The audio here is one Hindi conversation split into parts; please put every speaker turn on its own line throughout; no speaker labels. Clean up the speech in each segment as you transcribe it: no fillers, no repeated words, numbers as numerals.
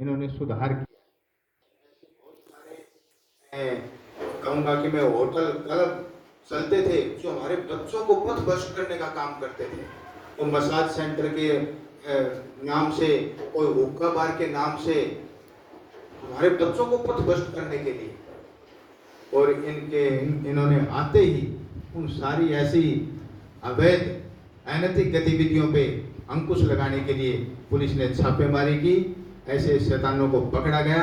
इन्होंने सुधार किया। मैं कहूँगा कि मैं होटल क्लब चलते थे जो हमारे बच्चों को पथ भ्रष्ट करने का काम करते थे, तो मसाज सेंटर के नाम से, कोई हुक्का बार के नाम से हमारे बच्चों को पथ भ्रष्ट करने के लिए, और इन्होंने आते ही उन सारी ऐसी अवैध अनैतिक गतिविधियों पे अंकुश लगाने के लिए पुलिस ने छापेमारी की। ऐसे शैतानों को पकड़ा गया,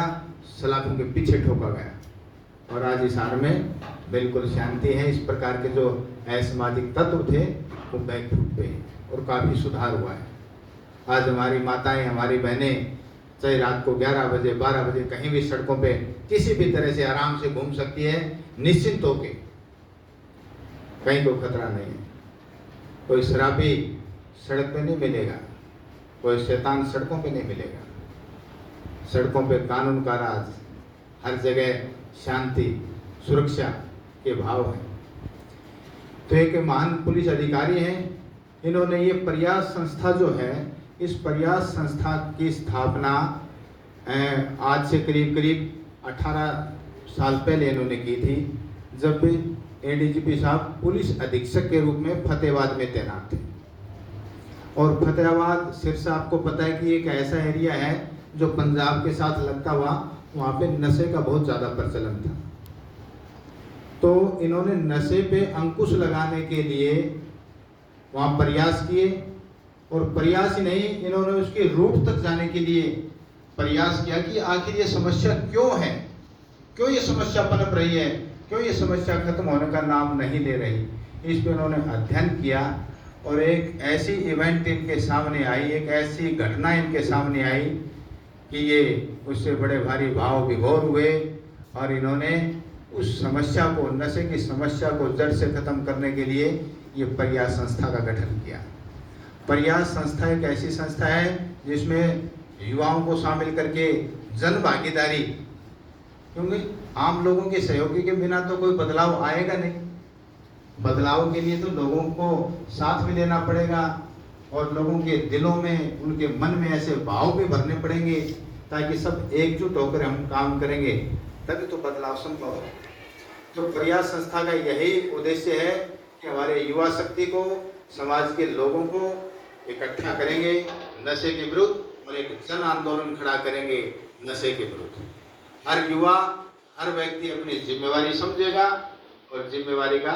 सलाखों के पीछे ठोका गया, और आज इस हार में बिल्कुल शांति है। इस प्रकार के जो असामाजिक तत्व थे वो बैक फुट पे हैं और काफ़ी सुधार हुआ है। आज हमारी माताएं, हमारी बहनें चाहे रात को 11 बजे 12 बजे कहीं भी सड़कों पे किसी भी तरह से आराम से घूम सकती है, निश्चिंत होके, कहीं कोई खतरा नहीं है। कोई शराबी सड़क पे नहीं मिलेगा, कोई शैतान सड़कों पे नहीं मिलेगा। सड़कों पे कानून का राज, हर जगह शांति सुरक्षा के भाव है। तो एक महान पुलिस अधिकारी हैं, इन्होंने ये प्रयास संस्था जो है, इस प्रयास संस्था की स्थापना आज से करीब करीब 18 साल पहले इन्होंने की थी, जब एडीजीपी साहब पुलिस अधीक्षक के रूप में फतेहाबाद में तैनात थे। और फतेहाबाद सिरसा आपको पता है कि एक ऐसा एरिया है जो पंजाब के साथ लगता हुआ, वहाँ पे नशे का बहुत ज़्यादा प्रचलन था। तो इन्होंने नशे पे अंकुश लगाने के लिए वहाँ प्रयास किए, और प्रयास ही नहीं, इन्होंने उसके रूट तक जाने के लिए प्रयास किया कि आखिर ये समस्या क्यों है, क्यों ये समस्या पनप रही है, क्यों ये समस्या खत्म होने का नाम नहीं ले रही। इस पर इन्होंने अध्ययन किया, और एक ऐसी इवेंट इनके सामने आई, एक ऐसी घटना इनके सामने आई कि ये उससे बड़े भारी भाव विभोर हुए, और इन्होंने उस समस्या को, नशे की समस्या को जड़ से खत्म करने के लिए ये प्रयास संस्था का गठन किया। प्रयास संस्था एक ऐसी संस्था है जिसमें युवाओं को शामिल करके जन भागीदारी, क्योंकि आम लोगों के सहयोग के बिना तो कोई बदलाव आएगा नहीं। बदलाव के लिए तो लोगों को साथ में लेना पड़ेगा, और लोगों के दिलों में, उनके मन में ऐसे भाव भी भरने पड़ेंगे ताकि सब एकजुट होकर हम काम करेंगे, तभी तो बदलाव संभव है। तो प्रयास संस्था का यही उद्देश्य है कि हमारे युवा शक्ति को, समाज के लोगों को इकट्ठा करेंगे नशे के विरुद्ध, और एक जन आंदोलन खड़ा करेंगे नशे के विरुद्ध। हर युवा, हर व्यक्ति अपनी जिम्मेवारी समझेगा और जिम्मेवारी का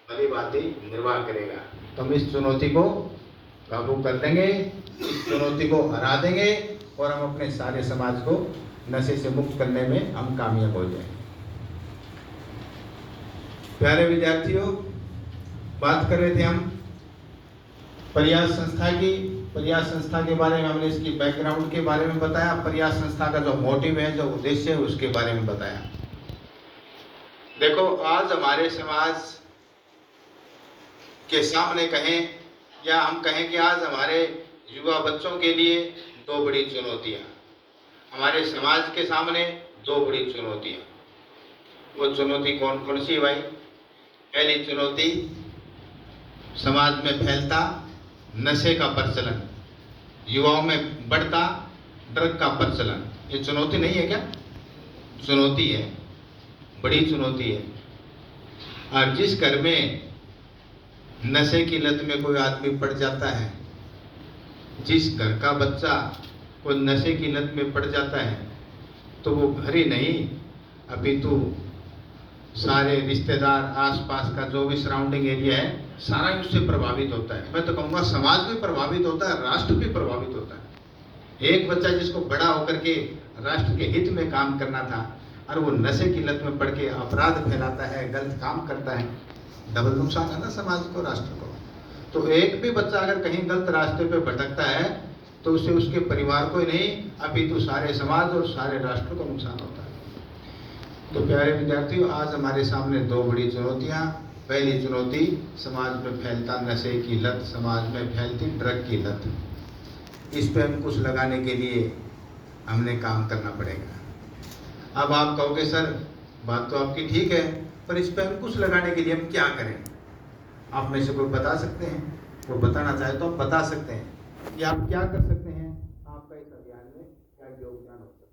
भली भांति निर्वाह करेगा। तो हम इस चुनौती को काबू कर लेंगे, इस चुनौती को हरा देंगे, और हम अपने सारे समाज को नशे से मुक्त करने में हम कामयाब हो जाएंगे। प्यारे विद्यार्थियों, बात कर रहे थे हम प्रयास संस्था की। प्रयास संस्था के बारे में हमने इसकी बैकग्राउंड के बारे में बताया, प्रयास संस्था का जो मोटिव है, जो उद्देश्य है, उसके बारे में बताया। देखो, आज हमारे समाज के सामने कहें, या हम कहें कि आज हमारे युवा बच्चों के लिए दो बड़ी चुनौतियां, हमारे समाज के सामने दो बड़ी चुनौतियां। वो चुनौती कौन कौन सी है भाई? पहली चुनौती, समाज में फैलता नशे का प्रचलन, युवाओं में बढ़ता ड्रग का प्रचलन। ये चुनौती नहीं है क्या? चुनौती है, बड़ी चुनौती है। और जिस घर में नशे की लत में कोई आदमी पड़ जाता है, जिस घर का बच्चा कोई नशे की लत में पड़ जाता है, तो वो घर ही नहीं अपितु सारे रिश्तेदार, आसपास का जो भी सराउंडिंग एरिया है, सारा ही उससे प्रभावित होता है। मैं तो कहूँगा समाज भी प्रभावित होता है, राष्ट्र भी प्रभावित होता है। एक बच्चा जिसको बड़ा होकर के राष्ट्र के हित में काम करना था, और वो नशे की लत में पड़ के अपराध फैलाता है, गलत काम करता है, डबल नुकसान है ना समाज को, राष्ट्र को। तो एक भी बच्चा अगर कहीं गलत रास्ते पे भटकता है, तो उससे उसके परिवार को ही नहीं अपितु सारे समाज और सारे राष्ट्र को नुकसान होता है। तो प्यारे विद्यार्थियों, आज हमारे सामने दो बड़ी चुनौतियां। पहली चुनौती, समाज में फैलता नशे की लत, समाज में फैलती ड्रग की लत। इस पर अंकुश लगाने के लिए हमने काम करना पड़ेगा। अब आप कहोगे सर बात तो आपकी ठीक है, पर इस पर अंकुश लगाने के लिए हम क्या करें? आप में से कोई बता सकते हैं? कोई बताना चाहे तो आप बता सकते हैं कि आप क्या कर सकते हैं, आपका इस अभियान में क्या योगदान होता है।